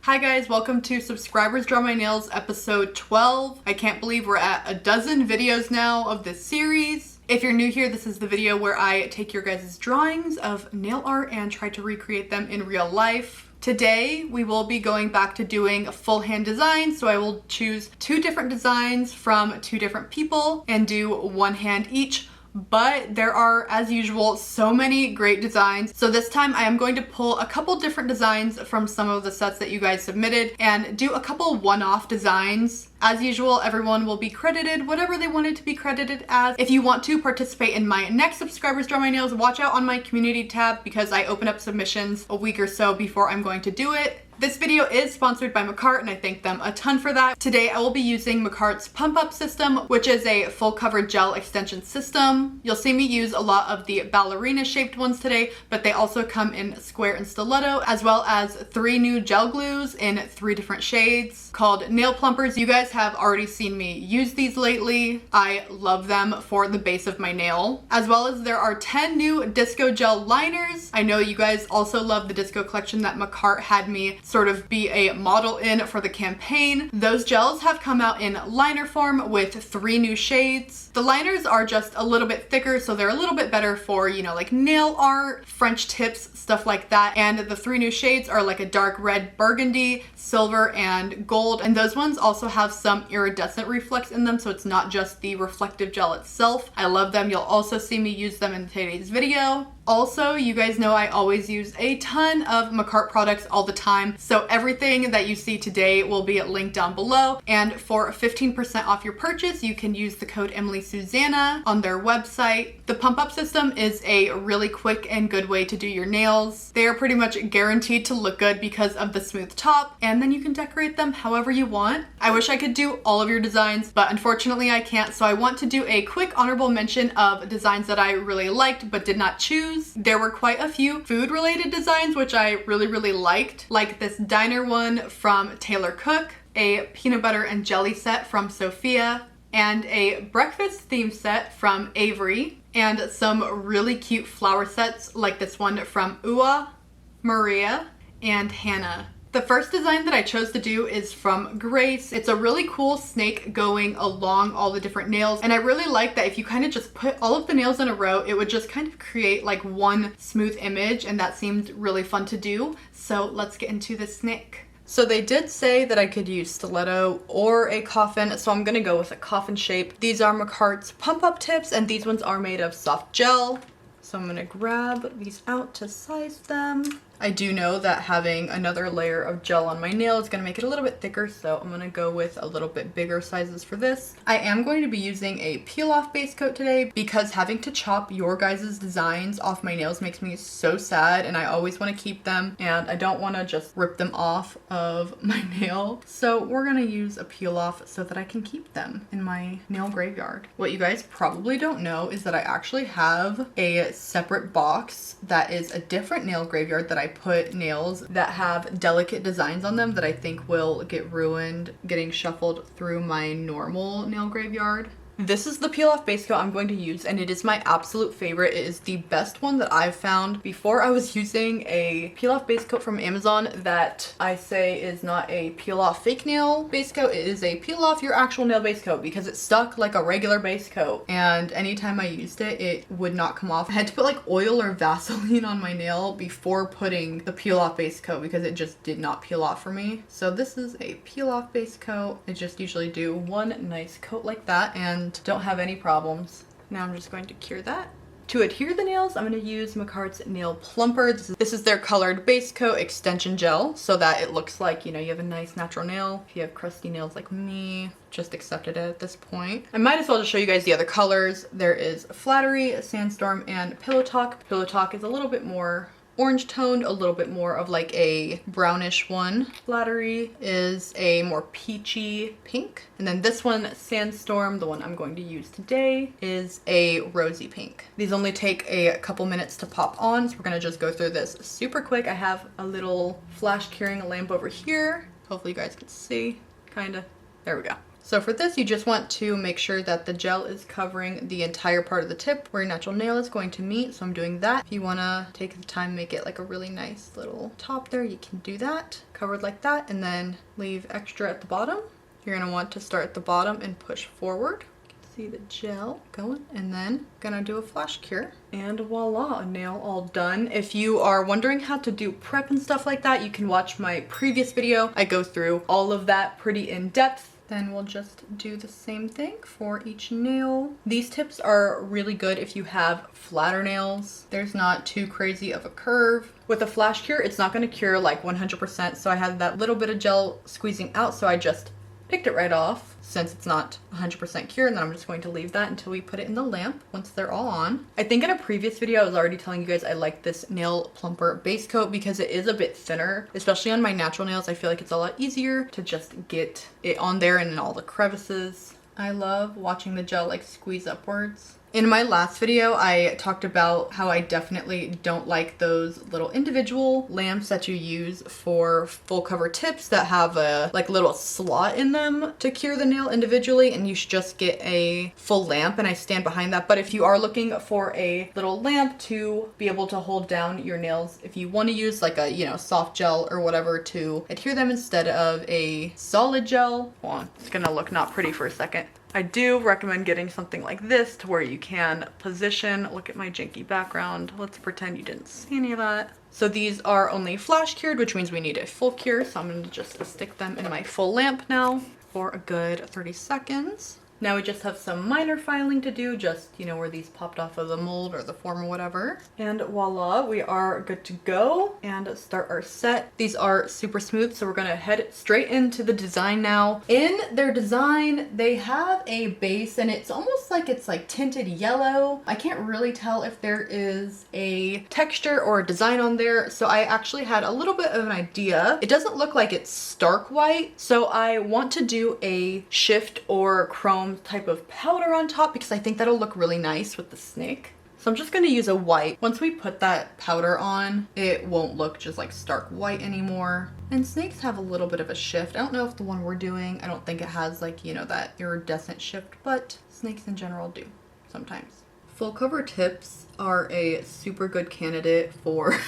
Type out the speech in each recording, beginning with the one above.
Hi guys, welcome to Subscribers Draw My Nails episode 12. I can't believe we're at a dozen videos now of this series. If you're new here, this is the video where I take your guys' drawings of nail art and try to recreate them in real life. Today, we will be going back to doing full hand designs, so I will choose 2 different designs from 2 different people and do one hand each. But there are, as usual, so many great designs. So this time I am going to pull a couple different designs from some of the sets that you guys submitted and do a couple one-off designs. As usual, everyone will be credited whatever they wanted to be credited as. If you want to participate in my next Subscribers Draw My Nails, watch out on my community tab because I open up submissions a week or so before I'm going to do it. This video is sponsored by Macart and I thank them a ton for that. Today I will be using Macart's Pump Up system, which is a full cover gel extension system. You'll see me use a lot of the ballerina shaped ones today, but they also come in square and stiletto, as well as 3 new gel glues in 3 different shades called nail plumpers. You guys have already seen me use these lately. I love them for the base of my nail. As well as there are 10 new disco gel liners. I know you guys also love the disco collection that Macart had me sort of be a model in for the campaign. Those gels have come out in liner form with 3 new shades. The liners are just a little bit thicker, so they're a little bit better for, you know, like nail art, French tips, stuff like that. And the 3 new shades are like a dark red burgundy, silver, and gold. And those ones also have some iridescent reflex in them, so it's not just the reflective gel itself. I love them. You'll also see me use them in today's video. Also, you guys know I always use a ton of Macart products all the time, so everything that you see today will be linked down below. And for 15% off your purchase, you can use the code EmilySusanna on their website. The Pump Up system is a really quick and good way to do your nails. They are pretty much guaranteed to look good because of the smooth top, and then you can decorate them however you want. I wish I could do all of your designs, but unfortunately I can't, so I want to do a quick honorable mention of designs that I really liked but did not choose. There were quite a few food related designs which I really liked, like this diner one from Taylor Cook, a peanut butter and jelly set from Sophia, and a breakfast theme set from Avery, and some really cute flower sets like this one from Ua, Maria, and Hannah. The first design that I chose to do is from Grace. It's a really cool snake going along all the different nails, and I really like that if you kind of just put all of the nails in a row, it would just kind of create like one smooth image, and that seemed really fun to do. So let's get into the snake. So they did say that I could use stiletto or a coffin, so I'm gonna go with a coffin shape. These are Macart's Pump Up tips, and these ones are made of soft gel. So I'm gonna grab these out to size them. I do know that having another layer of gel on my nail is going to make it a little bit thicker, so I'm going to go with a little bit bigger sizes for this. I am going to be using a peel-off base coat today because having to chop your guys' designs off my nails makes me so sad, and I always want to keep them, and I don't want to just rip them off of my nail. So we're going to use a peel-off so that I can keep them in my nail graveyard. What you guys probably don't know is that I actually have a separate box that is a different nail graveyard that I put nails that have delicate designs on them that I think will get ruined getting shuffled through my normal nail graveyard. This is the peel off base coat I'm going to use, and it is my absolute favorite. It is the best one that I've found. Before I was using a peel off base coat from Amazon that I say is not a peel off fake nail base coat. It is a peel off your actual nail base coat because it stuck like a regular base coat, and anytime I used it, it would not come off. I had to put like oil or Vaseline on my nail before putting the peel off base coat because it just did not peel off for me. So this is a peel off base coat. I just usually do one nice coat like that and don't have any problems. Now I'm just going to cure that. To adhere the nails, I'm going to use Macart's Nail Plumper. This is their colored base coat extension gel so that it looks like, you know, you have a nice natural nail. If you have crusty nails like me, just accepted it at this point. I might as well just show you guys the other colors. There is Flattery, Sandstorm, and Pillow Talk. Pillow Talk is a little bit more orange toned, a little bit more of like a brownish one. Flattery is a more peachy pink. And then this one, Sandstorm, the one I'm going to use today, is a rosy pink. These only take a couple minutes to pop on, so we're gonna just go through this super quick. I have a little flash curing lamp over here. Hopefully you guys can see, kinda. There we go. So for this, you just want to make sure that the gel is covering the entire part of the tip where your natural nail is going to meet. So I'm doing that. If you want to take the time, make it like a really nice little top there, you can do that. Covered like that, and then leave extra at the bottom. You're going to want to start at the bottom and push forward. You can see the gel going, and then gonna do a flash cure. And voila, a nail all done. If you are wondering how to do prep and stuff like that, you can watch my previous video. I go through all of that pretty in depth. Then we'll just do the same thing for each nail. These tips are really good if you have flatter nails. There's not too crazy of a curve. With a flash cure, it's not gonna cure like 100%, so I had that little bit of gel squeezing out, so I just picked it right off since it's not 100% cured, and then I'm just going to leave that until we put it in the lamp once they're all on. I think in a previous video I was already telling you guys I like this nail plumper base coat because it is a bit thinner, especially on my natural nails. I feel like it's a lot easier to just get it on there and in all the crevices. I love watching the gel like squeeze upwards. In my last video, I talked about how I definitely don't like those little individual lamps that you use for full cover tips that have a like little slot in them to cure the nail individually, and you should just get a full lamp, and I stand behind that. But if you are looking for a little lamp to be able to hold down your nails, if you want to use like a, you know, soft gel or whatever to adhere them instead of a solid gel, hold on, it's gonna look not pretty for a second. I do recommend getting something like this to where you can position. Look at my janky background. Let's pretend you didn't see any of that. So these are only flash cured, which means we need a full cure. So I'm going to just stick them in my full lamp now for a good 30 seconds. Now we just have some minor filing to do, just, you know, where these popped off of the mold or the form or whatever. And voila, we are good to go and start our set. These are super smooth, so we're gonna head straight into the design now. In their design, they have a base and it's almost like it's like tinted yellow. I can't really tell if there is a texture or a design on there, so I actually had a little bit of an idea. It doesn't look like it's stark white, so I want to do a shift or chrome type of powder on top because I think that'll look really nice with the snake. So I'm just going to use a white. Once we put that powder on, it won't look just like stark white anymore. And snakes have a little bit of a shift. I don't know if the one we're doing, I don't think it has like, you know, that iridescent shift, but snakes in general do sometimes. Full cover tips are a super good candidate for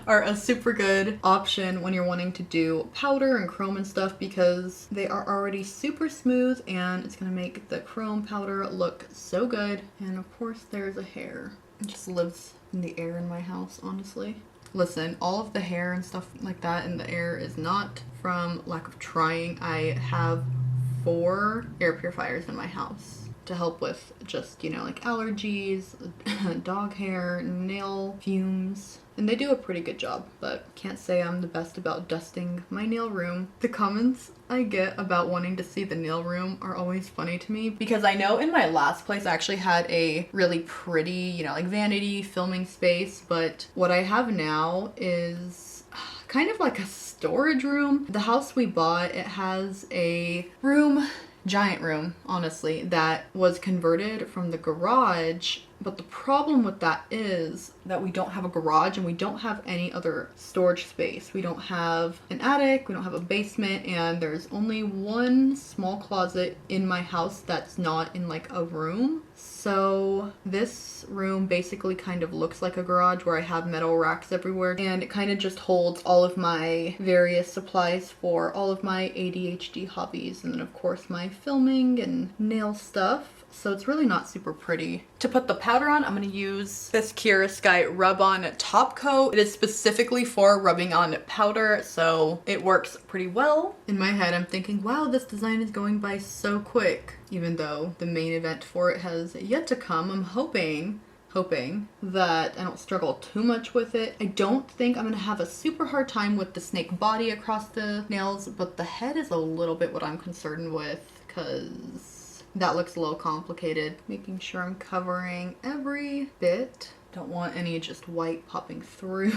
are a super good option when you're wanting to do powder and chrome and stuff because they are already super smooth and it's gonna make the chrome powder look so good. And of course there's a hair. It just lives in the air in my house, honestly. Listen, all of the hair and stuff like that in the air is not from lack of trying. I have 4 air purifiers in my house to help with just, you know, like allergies, dog hair, nail fumes. And they do a pretty good job, but can't say I'm the best about dusting my nail room. The comments I get about wanting to see the nail room are always funny to me because I know in my last place I actually had a really pretty, you know, like vanity filming space, but what I have now is kind of like a storage room. The house we bought, it has a room, giant room, honestly, that was converted from the garage. But the problem with that is that we don't have a garage and we don't have any other storage space. We don't have an attic, we don't have a basement, and there's only one small closet in my house that's not in like a room. So this room basically kind of looks like a garage where I have metal racks everywhere, and it kind of just holds all of my various supplies for all of my ADHD hobbies, and then of course my filming and nail stuff. So it's really not super pretty. To put the powder on, I'm going to use this Kira Sky Rub-On Top Coat. It is specifically for rubbing on powder, so it works pretty well. In my head, I'm thinking, wow, this design is going by so quick. Even though the main event for it has yet to come, I'm hoping that I don't struggle too much with it. I don't think I'm going to have a super hard time with the snake body across the nails, but the head is a little bit what I'm concerned with because that looks a little complicated. Making sure I'm covering every bit. Don't want any just white popping through.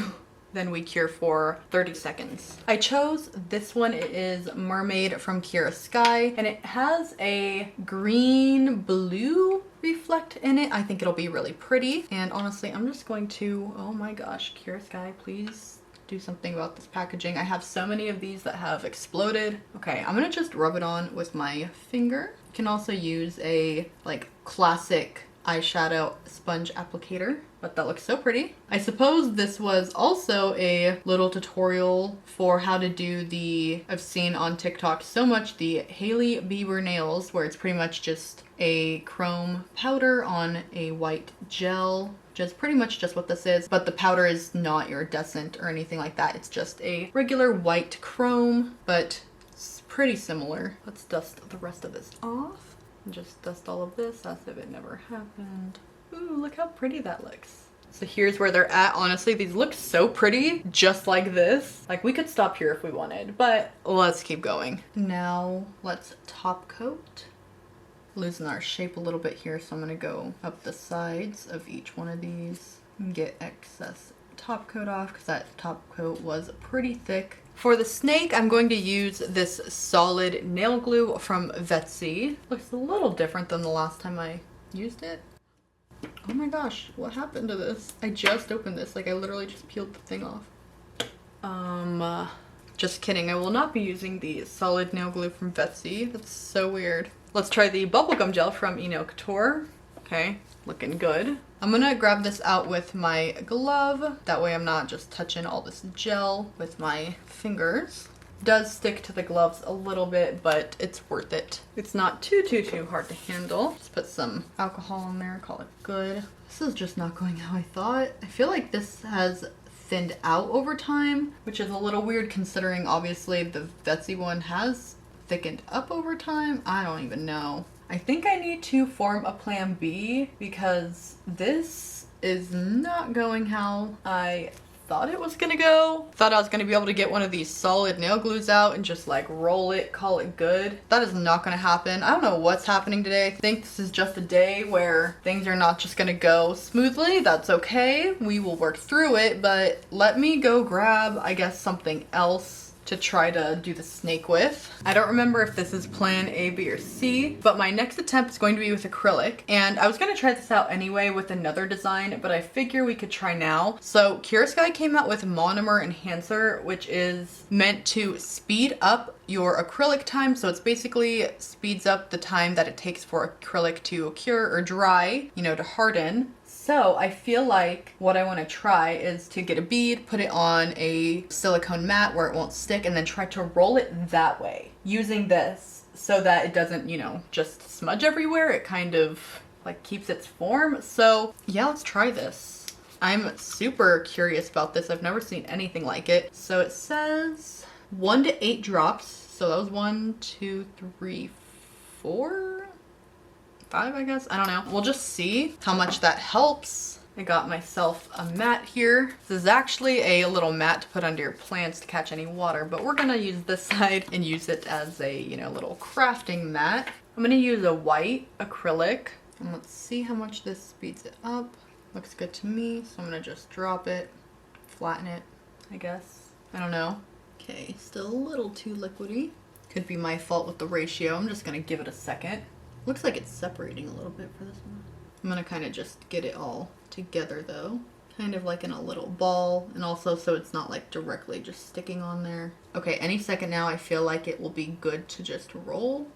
Then we cure for 30 seconds. I chose this one. It is Mermaid from Kira Sky, and it has a green blue reflect in it. I think it'll be really pretty. And honestly, I'm just going to, oh my gosh, Kira Sky, please do something about this packaging. I have so many of these that have exploded. Okay, I'm gonna just rub it on with my finger. You can also use a like classic eyeshadow sponge applicator, but that looks so pretty. I suppose this was also a little tutorial for how to do the, I've seen on TikTok so much, the Hailey Bieber nails, where it's pretty much just a chrome powder on a white gel, which is pretty much just what this is, but the powder is not iridescent or anything like that. It's just a regular white chrome, but it's pretty similar. Let's dust the rest of this off. Just dust all of this as if it never happened. Ooh, look how pretty that looks. So here's where they're at. Honestly, these look so pretty just like this. Like, we could stop here if we wanted, but let's keep going. Now let's top coat. Losing our shape a little bit here, so I'm gonna go up the sides of each one of these and get excess top coat off because that top coat was pretty thick. For the snake, I'm going to use this solid nail glue from Vetsy. Looks a little different than the last time I used it. Oh my gosh, what happened to this? I just opened this, like I literally just peeled the thing off. Just kidding, I will not be using the solid nail glue from Vetsy. That's so weird. Let's try the bubblegum gel from Eno Couture. Okay, looking good. I'm gonna grab this out with my glove. That way I'm not just touching all this gel with my fingers. It does stick to the gloves a little bit, but it's worth it. It's not too hard to handle. Just put some alcohol in there, call it good. This is just not going how I thought. I feel like this has thinned out over time, which is a little weird considering obviously the Vetsy one has thickened up over time. I don't even know. I think I need to form a plan B because this is not going how I thought it was gonna go. Thought I was gonna be able to get one of these solid nail glues out and just like roll it, call it good. That is not gonna happen. I don't know what's happening today. I think this is just a day where things are not just gonna go smoothly. That's okay. We will work through it, but let me go grab, I guess, something else to try to do the snake with. I don't remember if this is plan A, B, or C, but my next attempt is going to be with acrylic. And I was gonna try this out anyway with another design, but I figure we could try now. So Sky came out with Monomer Enhancer, which is meant to speed up your acrylic time. So it's basically speeds up the time that it takes for acrylic to cure or dry, you know, to harden. So I feel like what I want to try is to get a bead, put it on a silicone mat where it won't stick, and then try to roll it that way using this so that it doesn't, you know, just smudge everywhere. It kind of like keeps its form. So yeah, let's try this. I'm super curious about this. I've never seen anything like it. So it says 1 to 8 drops. So that was 1, 2, 3, 4. 5, I guess. I don't know. We'll just see how much that helps. I got myself a mat here. This is actually a little mat to put under your plants to catch any water, but we're gonna use this side and use it as a, you know, little crafting mat. I'm gonna use a white acrylic, and let's see how much this speeds it up. Looks good to me, so I'm gonna just drop it, flatten it, I guess. I don't know. Okay, still a little too liquidy. Could be my fault with the ratio. I'm just gonna give it a second. Looks like it's separating a little bit for this one. I'm gonna kind of just get it all together though. Kind of like in a little ball, and also so it's not like directly just sticking on there. Okay, any second now I feel like it will be good to just roll.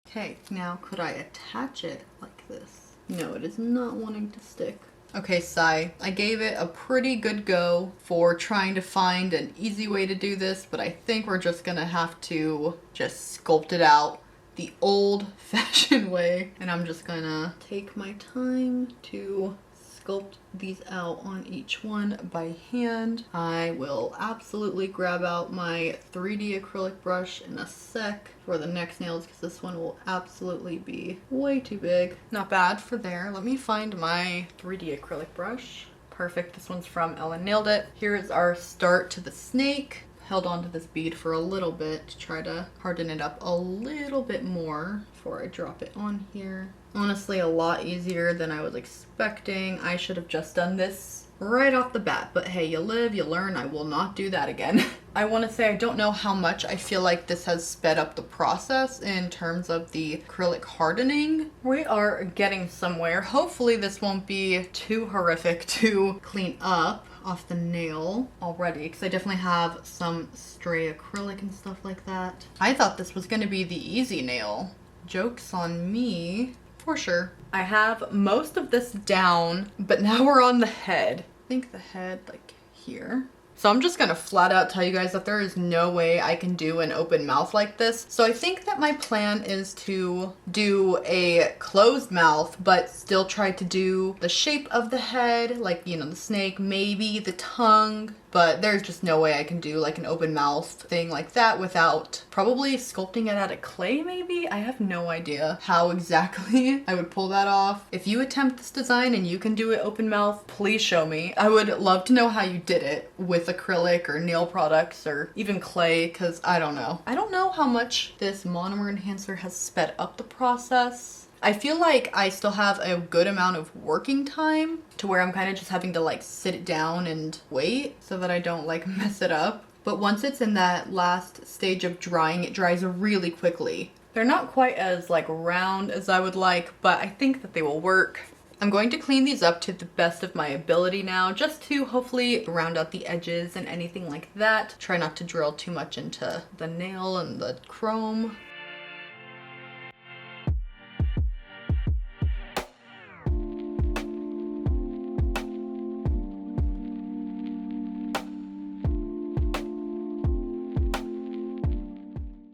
Okay, now could I attach it like this? No, it is not wanting to stick. Okay, Sai, I gave it a pretty good go for trying to find an easy way to do this, but I think we're just gonna have to just sculpt it out the old-fashioned way. And I'm just gonna take my time to sculpt these out on each one by hand. I will absolutely grab out my 3D acrylic brush in a sec for the next nails because this one will absolutely be way too big. Not bad for there. Let me find my 3D acrylic brush. Perfect. This one's from Ellen Nailed It. Here is our start to the snake. Held on to this bead for a little bit to try to harden it up a little bit more before I drop it on here. Honestly, a lot easier than I was expecting. I should have just done this right off the bat, but hey, you live, you learn. I will not do that again. I want to say I don't know how much I feel like this has sped up the process in terms of the acrylic hardening. We are getting somewhere. Hopefully this won't be too horrific to clean up off the nail already, because I definitely have some stray acrylic and stuff like that. I thought this was going to be the easy nail. Joke's on me. For sure. I have most of this down, but now we're on the head. I think the head, like here. So I'm just gonna flat out tell you guys that there is no way I can do an open mouth like this. So I think that my plan is to do a closed mouth, but still try to do the shape of the head, like, you know, the snake, maybe the tongue. But there's just no way I can do like an open mouth thing like that without probably sculpting it out of clay maybe? I have no idea how exactly I would pull that off. If you attempt this design and you can do it open mouth, please show me. I would love to know how you did it with acrylic or nail products or even clay, because I don't know. I don't know how much this monomer enhancer has sped up the process. I feel like I still have a good amount of working time to where I'm kind of just having to like sit it down and wait so that I don't like mess it up. But once it's in that last stage of drying, it dries really quickly. They're not quite as like round as I would like, but I think that they will work. I'm going to clean these up to the best of my ability now, just to hopefully round out the edges and anything like that. Try not to drill too much into the nail and the chrome.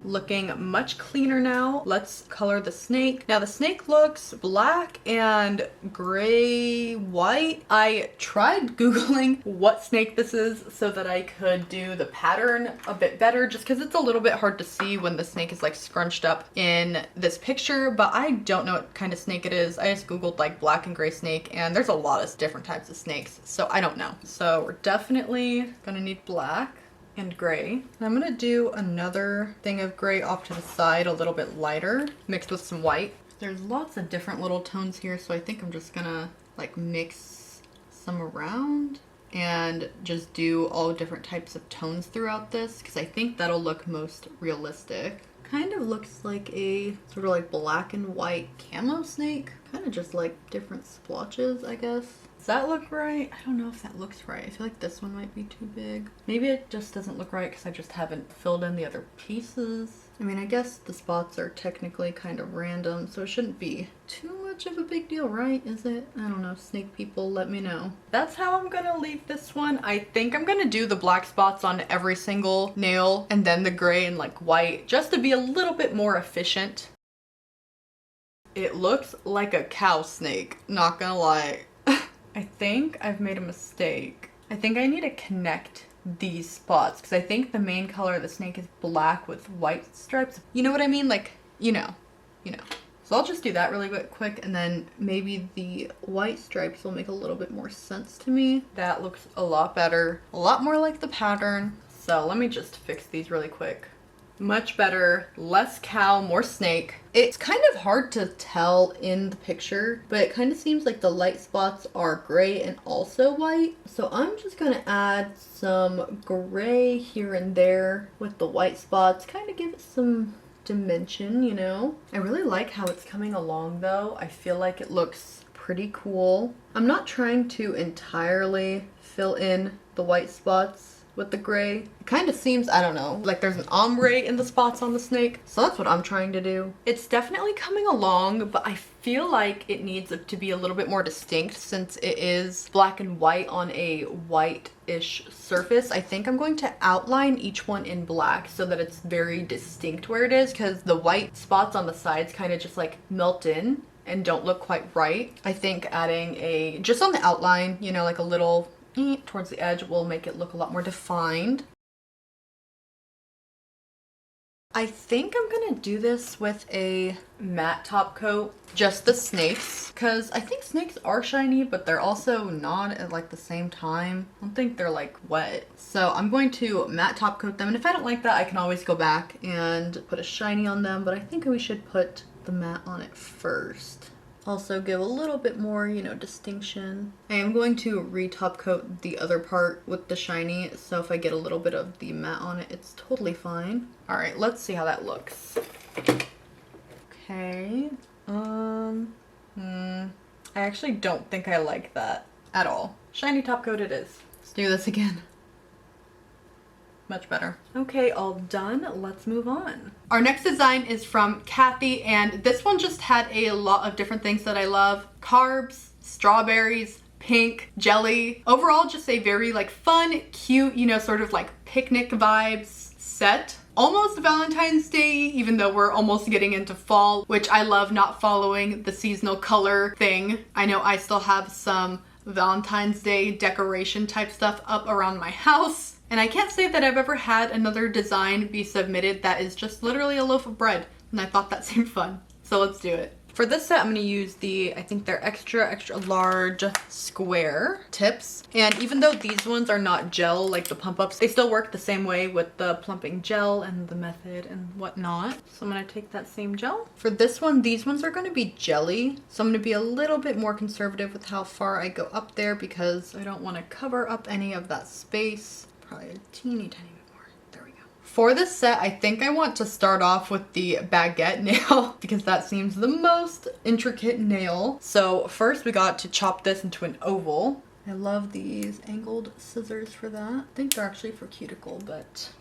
Looking much cleaner now. Let's color the snake. Now the snake looks black and gray white. I tried Googling what snake this is so that I could do the pattern a bit better, just because it's a little bit hard to see when the snake is like scrunched up in this picture, but I don't know what kind of snake it is. I just Googled like black and gray snake, and there's a lot of different types of snakes, so I don't know. So we're definitely gonna need black and gray. And I'm gonna do another thing of gray off to the side, a little bit lighter, mixed with some white. There's lots of different little tones here, so I think I'm just gonna like mix some around and just do all different types of tones throughout this, because I think that'll look most realistic. Kind of looks like a sort of like black and white camo snake. Kind of just like different splotches, I guess. Does that look right? I don't know if that looks right. I feel like this one might be too big. Maybe it just doesn't look right because I just haven't filled in the other pieces. I mean, I guess the spots are technically kind of random, so it shouldn't be too much of a big deal, right? Is it? I don't know. Snake people, let me know. That's how I'm gonna leave this one. I think I'm gonna do the black spots on every single nail and then the gray and like white, just to be a little bit more efficient. It looks like a cow snake, not gonna lie. I think I've made a mistake. I think I need to connect these spots, because I think the main color of the snake is black with white stripes. You know what I mean? Like, you know. So I'll just do that really quick, and then maybe the white stripes will make a little bit more sense to me. That looks a lot better, a lot more like the pattern. So let me just fix these really quick. Much better, less cow, more snake. It's kind of hard to tell in the picture, but it kind of seems like the light spots are gray and also white. So I'm just gonna add some gray here and there with the white spots, kind of give it some dimension, you know? I really like how it's coming along though. I feel like it looks pretty cool. I'm not trying to entirely fill in the white spots with the gray. It kind of seems, I don't know, like there's an ombre in the spots on the snake. So that's what I'm trying to do. It's definitely coming along, but I feel like it needs to be a little bit more distinct since it is black and white on a white-ish surface. I think I'm going to outline each one in black so that it's very distinct where it is, because the white spots on the sides kind of just like melt in and don't look quite right. I think adding a, just on the outline, you know, like a little towards the edge will make it look a lot more defined. I think I'm gonna do this with a matte top coat, just the snakes, because I think snakes are shiny, but they're also not at like the same time. I don't think they're like wet. So I'm going to matte top coat them, and if I don't like that, I can always go back and put a shiny on them, but I think we should put the matte on it first. Also give a little bit more, you know, distinction. I am going to re-top coat the other part with the shiny, so if I get a little bit of the matte on it, it's totally fine. All right, let's see how that looks. Okay, I actually don't think I like that at all. Shiny top coat it is. Let's do this again. Much better. Okay, all done. Let's move on. Our next design is from Kathy, and this one just had a lot of different things that I love. Carbs, strawberries, pink, jelly. Overall, just a very like fun, cute, you know, sort of like picnic vibes set. Almost Valentine's Day, even though we're almost getting into fall, which I love not following the seasonal color thing. I know I still have some Valentine's Day decoration type stuff up around my house. And I can't say that I've ever had another design be submitted that is just literally a loaf of bread. And I thought that seemed fun. So let's do it. For this set, I'm going to use I think they're extra large square tips. And even though these ones are not gel like the pump ups, they still work the same way with the plumping gel and the method and whatnot. So I'm going to take that same gel. For this one, these ones are going to be jelly. So I'm going to be a little bit more conservative with how far I go up there because I don't want to cover up any of that space. Probably a teeny tiny bit more. There we go. For this set, I think I want to start off with the baguette nail because that seems the most intricate nail. So first we got to chop this into an oval. I love these angled scissors for that. I think they're actually for cuticle, but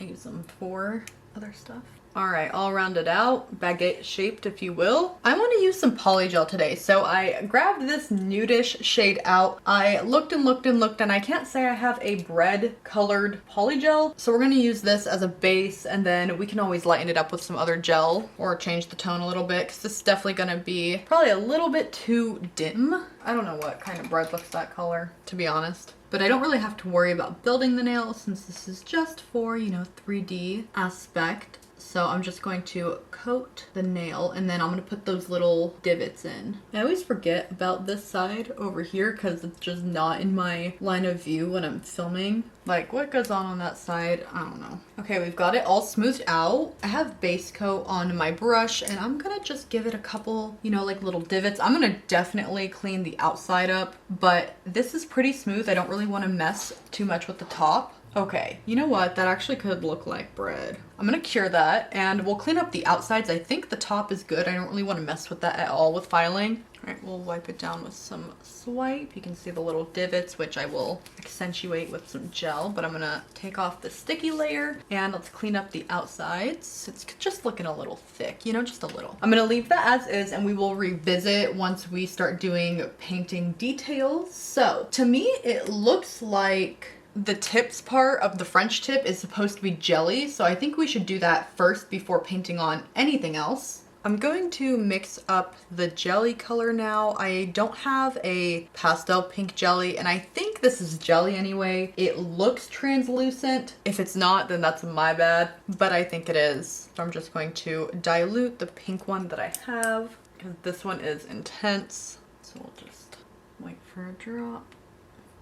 I use them for other stuff. All right, all rounded out, baguette shaped, if you will. I want to use some polygel today, so I grabbed this nudish shade out. I looked and looked and looked, and I can't say I have a bread colored polygel, so we're going to use this as a base, and then we can always lighten it up with some other gel or change the tone a little bit, because this is definitely going to be probably a little bit too dim. I don't know what kind of bread looks that color, to be honest. But I don't really have to worry about building the nail since this is just for, you know, 3D aspect. So I'm just going to coat the nail and then I'm going to put those little divots in. I always forget about this side over here because it's just not in my line of view when I'm filming. Like what goes on that side, I don't know. Okay, we've got it all smoothed out. I have base coat on my brush and I'm gonna just give it a couple, you know, like little divots. I'm gonna definitely clean the outside up, but this is pretty smooth. I don't really want to mess too much with the top. Okay, you know what? That actually could look like bread. I'm gonna cure that and we'll clean up the outsides. I think the top is good. I don't really want to mess with that at all with filing. All right, we'll wipe it down with some swipe. You can see the little divots, which I will accentuate with some gel, but I'm gonna take off the sticky layer and let's clean up the outsides. It's just looking a little thick, you know, just a little. I'm gonna leave that as is and we will revisit once we start doing painting details. So to me, it looks like the tips part of the French tip is supposed to be jelly, so I think we should do that first before painting on anything else. I'm going to mix up the jelly color now. I don't have a pastel pink jelly, and I think this is jelly anyway. It looks translucent. If it's not, then that's my bad, but I think it is. So I'm just going to dilute the pink one that I have, because this one is intense. So we'll just wait for a drop.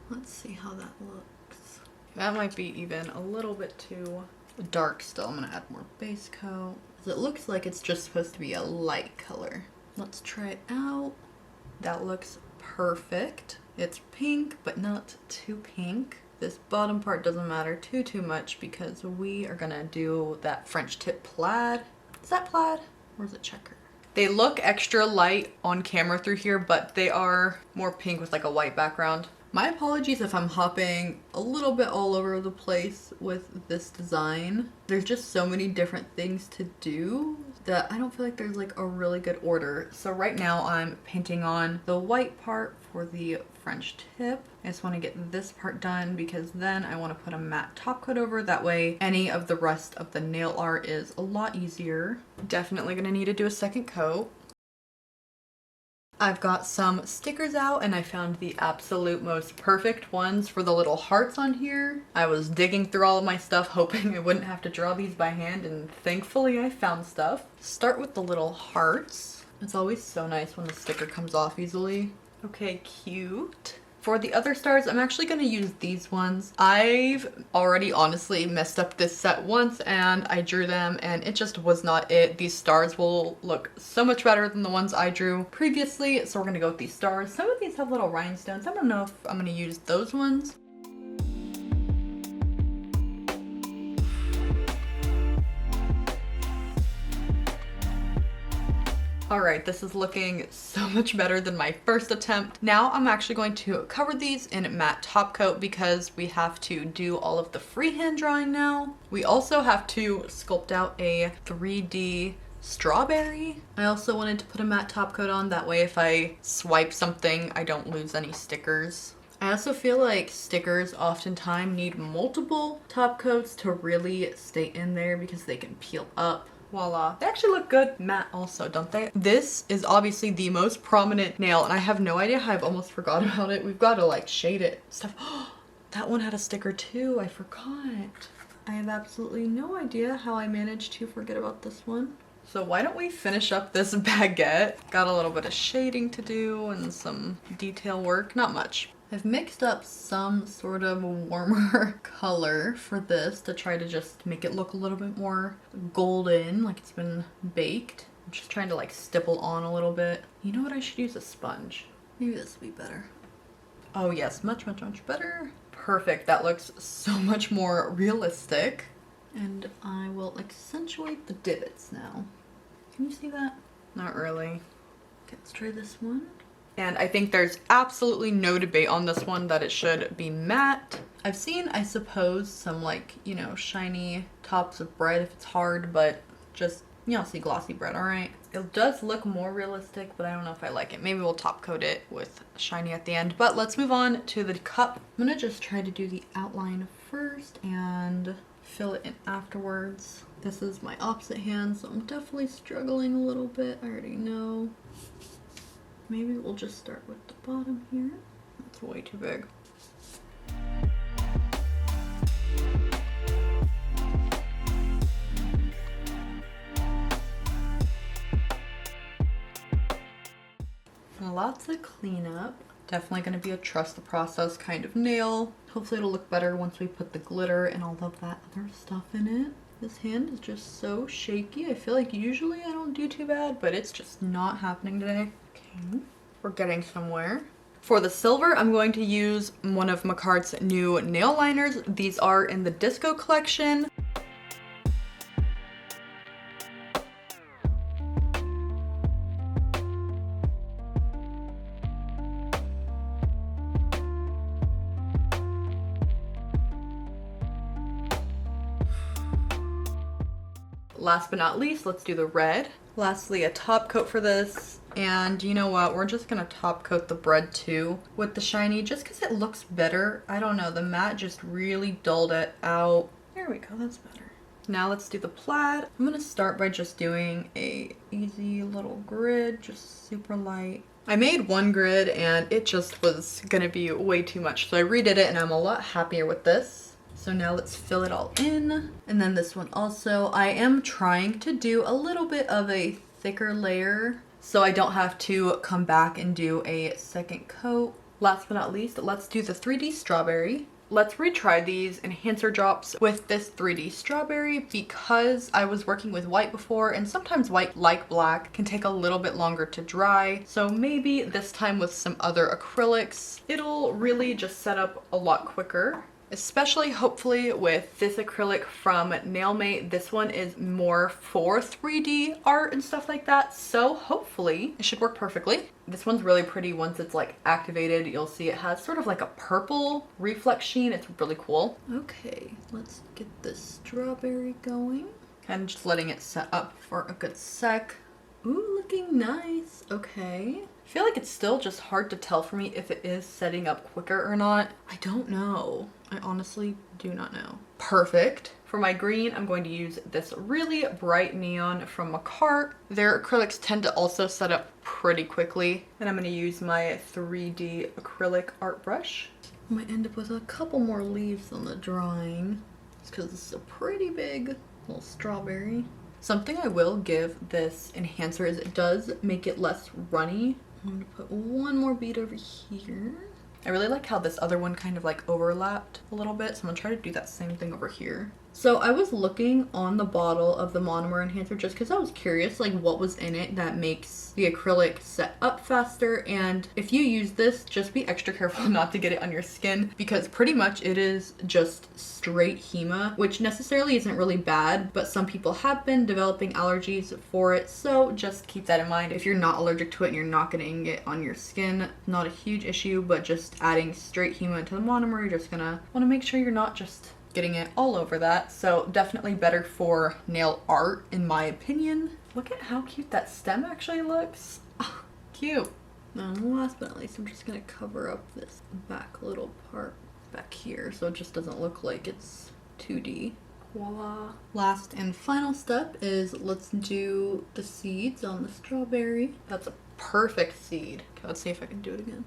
Let's see how that looks. That might be even a little bit too dark still. I'm gonna add more base coat. It looks like it's just supposed to be a light color. Let's try it out. That looks perfect. It's pink, but not too pink. This bottom part doesn't matter too much because we are gonna do that French tip plaid. Is that plaid or is it checker? They look extra light on camera through here, but they are more pink with like a white background. My apologies if I'm hopping a little bit all over the place with this design. There's just so many different things to do that I don't feel like there's like a really good order. So right now I'm painting on the white part for the French tip. I just want to get this part done because then I want to put a matte top coat over. That way any of the rest of the nail art is a lot easier. Definitely gonna need to do a second coat. I've got some stickers out and I found the absolute most perfect ones for the little hearts on here. I was digging through all of my stuff hoping I wouldn't have to draw these by hand, and thankfully I found stuff. Start with the little hearts. It's always so nice when the sticker comes off easily. Okay, cute. For the other stars, I'm actually going to use these ones. I've already honestly messed up this set once and I drew them and it just was not it. These stars will look so much better than the ones I drew previously, so we're going to go with these stars. Some of these have little rhinestones. I don't know if I'm going to use those ones. Alright, this is looking so much better than my first attempt. Now I'm actually going to cover these in matte top coat because we have to do all of the freehand drawing now. We also have to sculpt out a 3D strawberry. I also wanted to put a matte top coat on, that way if I swipe something I don't lose any stickers. I also feel like stickers oftentimes need multiple top coats to really stay in there because they can peel up. Voila. They actually look good matte also, don't they? This is obviously the most prominent nail and I have no idea how I've almost forgot about it. We've got to like shade it stuff. That one had a sticker too. I forgot. I have absolutely no idea how I managed to forget about this one. So why don't we finish up this baguette? Got a little bit of shading to do and some detail work, not much. I've mixed up some sort of warmer color for this to try to just make it look a little bit more golden, like it's been baked. I'm just trying to like stipple on a little bit. You know what, I should use a sponge. Maybe this will be better. Oh yes, much, much, much better. Perfect, that looks so much more realistic. And I will accentuate the divots now. Can you see that? Not really. Okay, let's try this one. And I think there's absolutely no debate on this one that it should be matte. I've seen, I suppose, some like, you know, shiny tops of bread if it's hard, but just, you know, see glossy bread, all right? It does look more realistic, but I don't know if I like it. Maybe we'll top coat it with shiny at the end, but let's move on to the cup. I'm gonna just try to do the outline first and fill it in afterwards. This is my opposite hand, so I'm definitely struggling a little bit. I already know. Maybe we'll just start with the bottom here. That's way too big. Lots of cleanup. Definitely going to be a trust the process kind of nail. Hopefully it'll look better once we put the glitter and all of that other stuff in it. This hand is just so shaky. I feel like usually I don't do too bad, but it's just not happening today. Okay, we're getting somewhere. For the silver, I'm going to use one of Makart's new nail liners. These are in the Disco collection. Last but not least, let's do the red. Lastly, a top coat for this. And you know what? We're just gonna top coat the bread too with the shiny just because it looks better. I don't know, the matte just really dulled it out. There we go, that's better. Now let's do the plaid. I'm gonna start by just doing a easy little grid, just super light. I made one grid and it just was gonna be way too much. So I redid it and I'm a lot happier with this. So now let's fill it all in. And then this one also, I am trying to do a little bit of a thicker layer so I don't have to come back and do a second coat. Last but not least, let's do the 3D strawberry. Let's retry these enhancer drops with this 3D strawberry because I was working with white before and sometimes white, like black, can take a little bit longer to dry. So maybe this time with some other acrylics, it'll really just set up a lot quicker. Especially hopefully with this acrylic from Nailmate. This one is more for 3D art and stuff like that, so hopefully it should work perfectly. This one's really pretty once it's like activated. You'll see it has sort of like a purple reflex sheen. It's really cool. Okay, let's get this strawberry going and just letting it set up for a good sec. Ooh, looking nice. Okay. I feel like it's still just hard to tell for me if it is setting up quicker or not. I don't know. I honestly do not know. Perfect. For my green, I'm going to use this really bright neon from Makart. Their acrylics tend to also set up pretty quickly. And I'm going to use my 3D acrylic art brush. I might end up with a couple more leaves on the drawing. Just because this is a pretty big little strawberry. Something I will give this enhancer is it does make it less runny. I'm going to put one more bead over here. I really like how this other one kind of like overlapped a little bit, so I'm gonna try to do that same thing over here. So I was looking on the bottle of the monomer enhancer just because I was curious like what was in it that makes the acrylic set up faster, and if you use this, just be extra careful not to get it on your skin because pretty much it is just straight HEMA, which necessarily isn't really bad, but some people have been developing allergies for it, so just keep that in mind. If you're not allergic to it and you're not getting it on your skin, not a huge issue, but just adding straight HEMA into the monomer, you're just gonna want to make sure you're not just getting it all over that. So definitely better for nail art in my opinion. Look at how cute that stem actually looks. Oh, cute. And last but not least, I'm just gonna cover up this back little part back here so it just doesn't look like it's 2D. Voila. Last and final step is let's do the seeds on the strawberry. That's a perfect seed. Okay, let's see if I can do it again.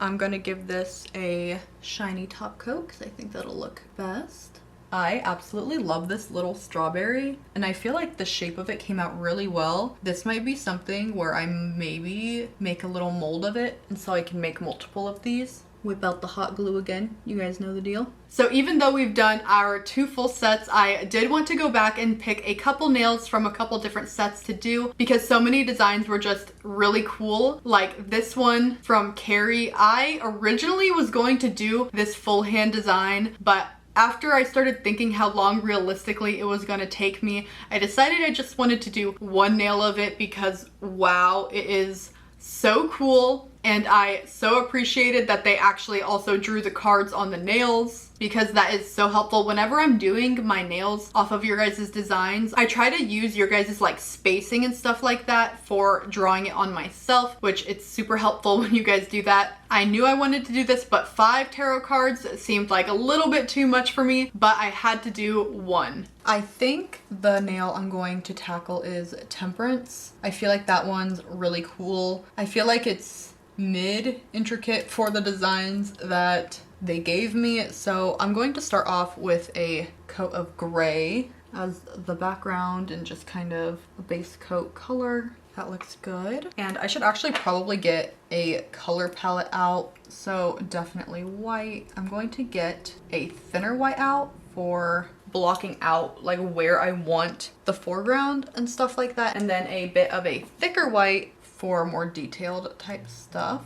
I'm gonna give this a shiny top coat because I think that'll look best. I absolutely love this little strawberry and I feel like the shape of it came out really well. This might be something where I maybe make a little mold of it and so I can make multiple of these. Whip out the hot glue again. You guys know the deal. So even though we've done our 2 full sets, I did want to go back and pick a couple nails from a couple different sets to do because so many designs were just really cool. Like this one from Carrie. I originally was going to do this full hand design, but after I started thinking how long realistically it was gonna take me, I decided I just wanted to do one nail of it because wow, it is so cool. And I so appreciated that they actually also drew the cards on the nails because that is so helpful. Whenever I'm doing my nails off of your guys' designs, I try to use your guys' like spacing and stuff like that for drawing it on myself, which it's super helpful when you guys do that. I knew I wanted to do this, but 5 tarot cards seemed like a little bit too much for me, but I had to do 1. I think the nail I'm going to tackle is Temperance. I feel like that one's really cool. I feel like it's mid intricate for the designs that they gave me, so I'm going to start off with a coat of gray as the background and just kind of a base coat color. That looks good. And I should actually probably get a color palette out, so definitely white. I'm going to get a thinner white out for blocking out like where I want the foreground and stuff like that, and then a bit of a thicker white for more detailed type stuff.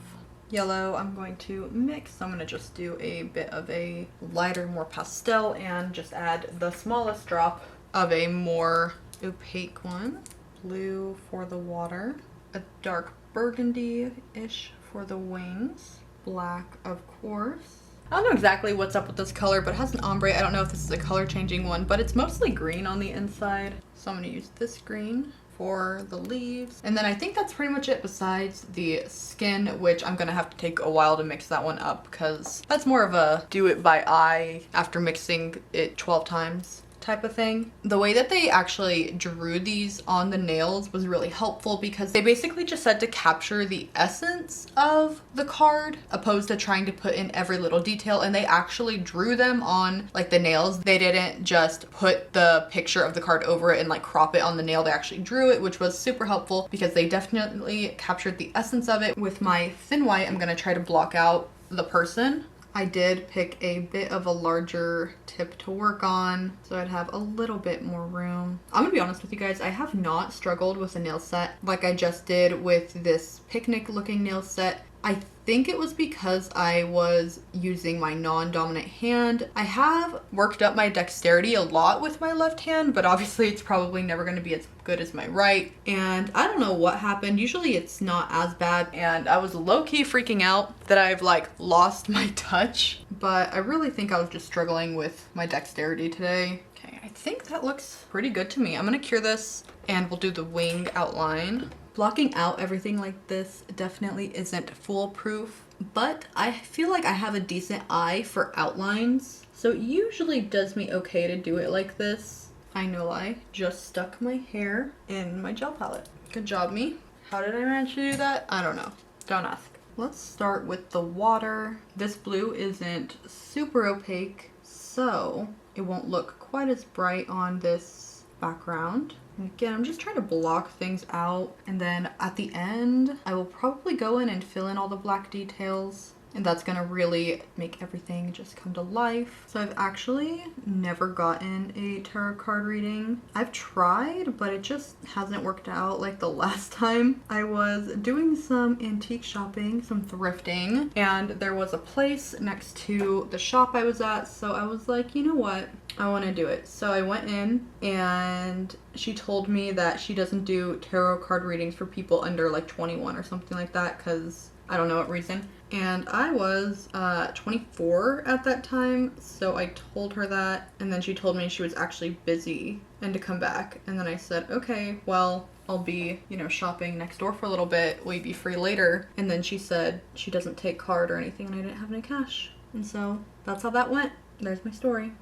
Yellow I'm going to mix, so I'm going to just do a bit of a lighter, more pastel, and just add the smallest drop of a more opaque one. Blue for the water, a dark burgundy-ish for the wings, black of course. I don't know exactly what's up with this color, but it has an ombre. I don't know if this is a color changing one, but it's mostly green on the inside. So I'm gonna use this green for the leaves. And then I think that's pretty much it besides the skin, which I'm gonna have to take a while to mix that one up because that's more of a do it by eye after mixing it 12 times type of thing. The way that they actually drew these on the nails was really helpful because they basically just said to capture the essence of the card opposed to trying to put in every little detail, and they actually drew them on like the nails. They didn't just put the picture of the card over it and like crop it on the nail. They actually drew it, which was super helpful because they definitely captured the essence of it. With my thin white, I'm gonna try to block out the person. I did pick a bit of a larger tip to work on so I'd have a little bit more room. I'm gonna be honest with you guys, I have not struggled with a nail set like I just did with this picnic looking nail set. I think it was because I was using my non-dominant hand. I have worked up my dexterity a lot with my left hand, but obviously it's probably never going to be as good as my right. And I don't know what happened. Usually it's not as bad. And I was low-key freaking out that I've like lost my touch, but I really think I was just struggling with my dexterity today. Okay, I think that looks pretty good to me. I'm gonna cure this and we'll do the wing outline. Blocking out everything like this definitely isn't foolproof, but I feel like I have a decent eye for outlines, so it usually does me okay to do it like this. I know I just stuck my hair in my gel palette. Good job, me. How did I manage to do that? I don't know. Don't ask. Let's start with the water. This blue isn't super opaque, so it won't look quite as bright on this background. Again, I'm just trying to block things out, and then at the end, I will probably go in and fill in all the black details, and that's gonna really make everything just come to life. So I've actually never gotten a tarot card reading. I've tried, but it just hasn't worked out. Like the last time I was doing some antique shopping, some thrifting, and there was a place next to the shop I was at, so I was like, you know what? I want to do it. So I went in and she told me that she doesn't do tarot card readings for people under like 21 or something like that, because I don't know what reason. And I was 24 at that time, so I told her that, and then she told me she was actually busy and to come back. And then I said, okay, well, I'll be, you know, shopping next door for a little bit. Will you be free later? And then she said she doesn't take card or anything, and I didn't have any cash. And so that's how that went. There's my story.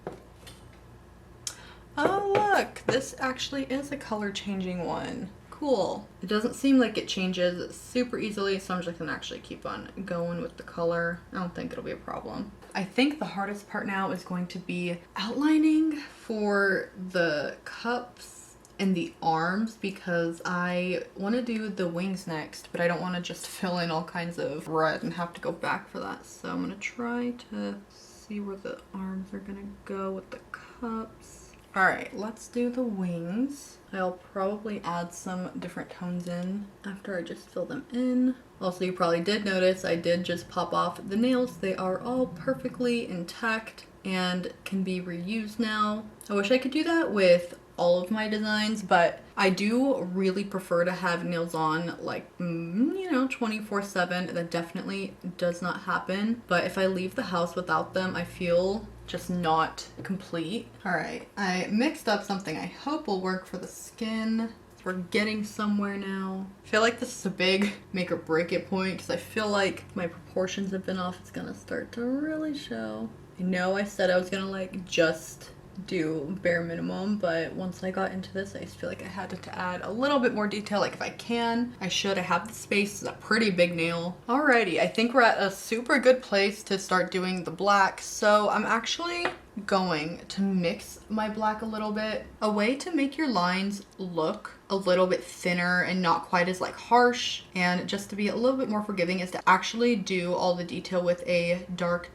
Oh look, this actually is a color changing one. Cool. It doesn't seem like it changes super easily, so I'm just gonna actually keep on going with the color. I don't think it'll be a problem. I think the hardest part now is going to be outlining for the cups and the arms, because I want to do the wings next, but I don't want to just fill in all kinds of red and have to go back for that. So I'm gonna try to see where the arms are gonna go with the cups. All right, let's do the wings. I'll probably add some different tones in after I just fill them in. Also, you probably did notice I did just pop off the nails. They are all perfectly intact and can be reused now. I wish I could do that with all of my designs, but I do really prefer to have nails on like, you know, 24/7. That definitely does not happen. But if I leave the house without them, I feel just not complete. All right, I mixed up something I hope will work for the skin. We're getting somewhere now. I feel like this is a big make or break it point, because I feel like my proportions have been off. It's gonna start to really show. I know I said I was gonna like just do bare minimum, but once I got into this, I just feel like I had to add a little bit more detail. Like if I can, I should. I have the space. It's a pretty big nail. Alrighty, I think we're at a super good place to start doing the black. So I'm actually going to mix my black a little bit. A way to make your lines look a little bit thinner and not quite as like harsh, and just to be a little bit more forgiving, is to actually do all the detail with a dark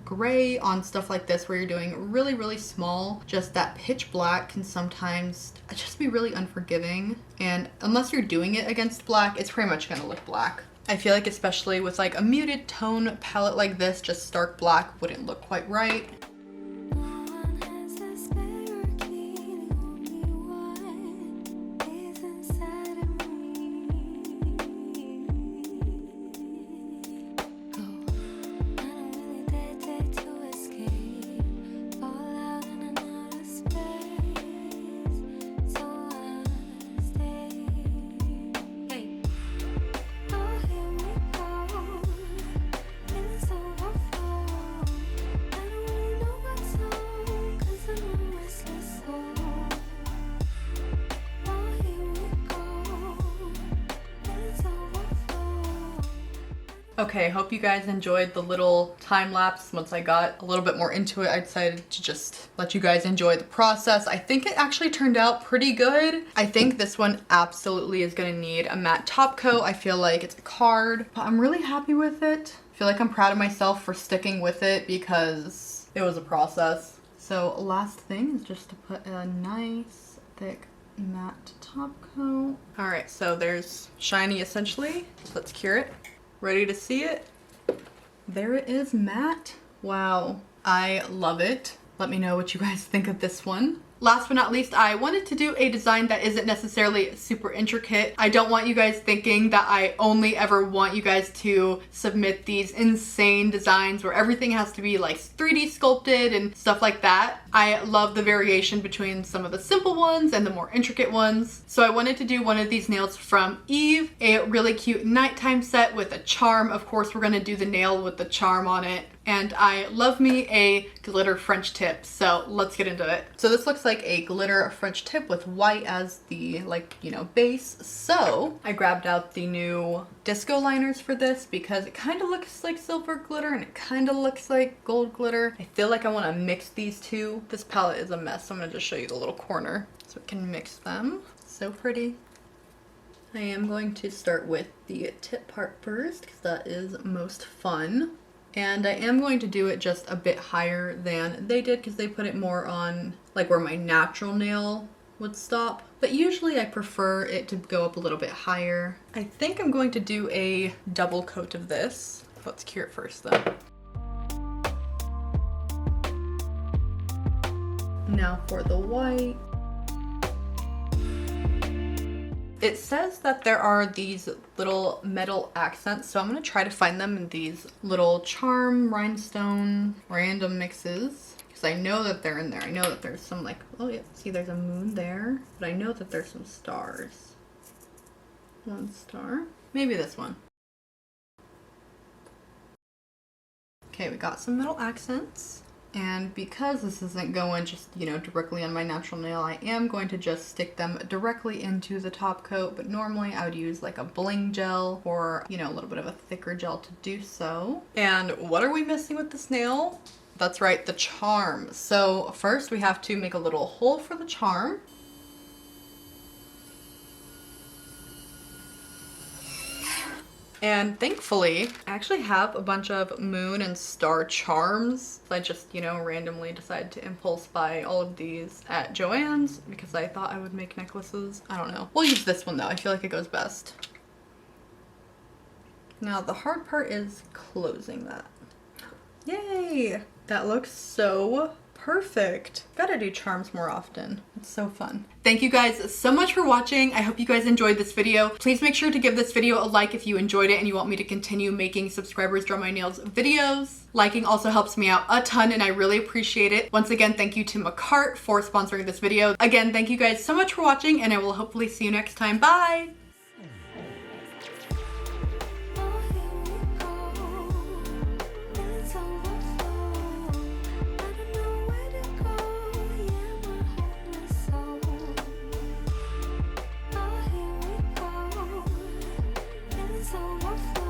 gray on stuff like this where you're doing really small. Just that pitch black can sometimes just be really unforgiving, and unless you're doing it against black, it's pretty much gonna look black. I feel like especially with like a muted tone palette like this, just stark black wouldn't look quite right. Okay, hope you guys enjoyed the little time lapse. Once I got a little bit more into it, I decided to just let you guys enjoy the process. I think it actually turned out pretty good. I think this one absolutely is gonna need a matte top coat. I feel like it's a card, but I'm really happy with it. I feel like I'm proud of myself for sticking with it because it was a process. So last thing is just to put a nice thick matte top coat. All right, so there's shiny essentially. Let's cure it. Ready to see it? There it is, matte. Wow, I love it. Let me know what you guys think of this one. Last but not least, I wanted to do a design that isn't necessarily super intricate. I don't want you guys thinking that I only ever want you guys to submit these insane designs where everything has to be like 3D sculpted and stuff like that. I love the variation between some of the simple ones and the more intricate ones. So I wanted to do one of these nails from Eve, a really cute nighttime set with a charm. Of course, we're gonna do the nail with the charm on it. And I love me a glitter French tip, so let's get into it. So this looks like a glitter French tip with white as the, like, you know, base. So I grabbed out the new disco liners for this because it kind of looks like silver glitter and it kind of looks like gold glitter. I feel like I want to mix these two. This palette is a mess, so I'm gonna just show you the little corner so we can mix them. so pretty. I am going to start with the tip part first because that is most fun. And I am going to do it just a bit higher than they did because they put it more on like where my natural nail would stop. But usually I prefer it to go up a little bit higher. I think I'm going to do a double coat of this. Let's cure it first though. Now for the white. It says that there are these little metal accents, so I'm gonna try to find them in these little charm, rhinestone, random mixes. Because I know that they're in there. I know that there's some like, oh yeah, see there's a moon there. But I know that there's some stars. One star. Maybe this one. Okay, we got some metal accents. And because this isn't going just, you know, directly on my natural nail, I am going to just stick them directly into the top coat. But normally I would use like a bling gel or, you know, a little bit of a thicker gel to do so. And what are we missing with this nail? That's right, the charm. So first we have to make a little hole for the charm. And thankfully, I actually have a bunch of moon and star charms. I just, you know, randomly decided to impulse buy all of these at Joann's because I thought I would make necklaces. I don't know. We'll use this one though. I feel like it goes best. Now the hard part is closing that. Yay! That looks so perfect. Gotta do charms more often. It's so fun. Thank you guys so much for watching. I hope you guys enjoyed this video. Please make sure to give this video a like if you enjoyed it and you want me to continue making subscribers draw my nails videos. Liking also helps me out a ton and I really appreciate it. Once again, thank you to McCart for sponsoring this video. Again, thank you guys so much for watching and I will hopefully see you next time. Bye! So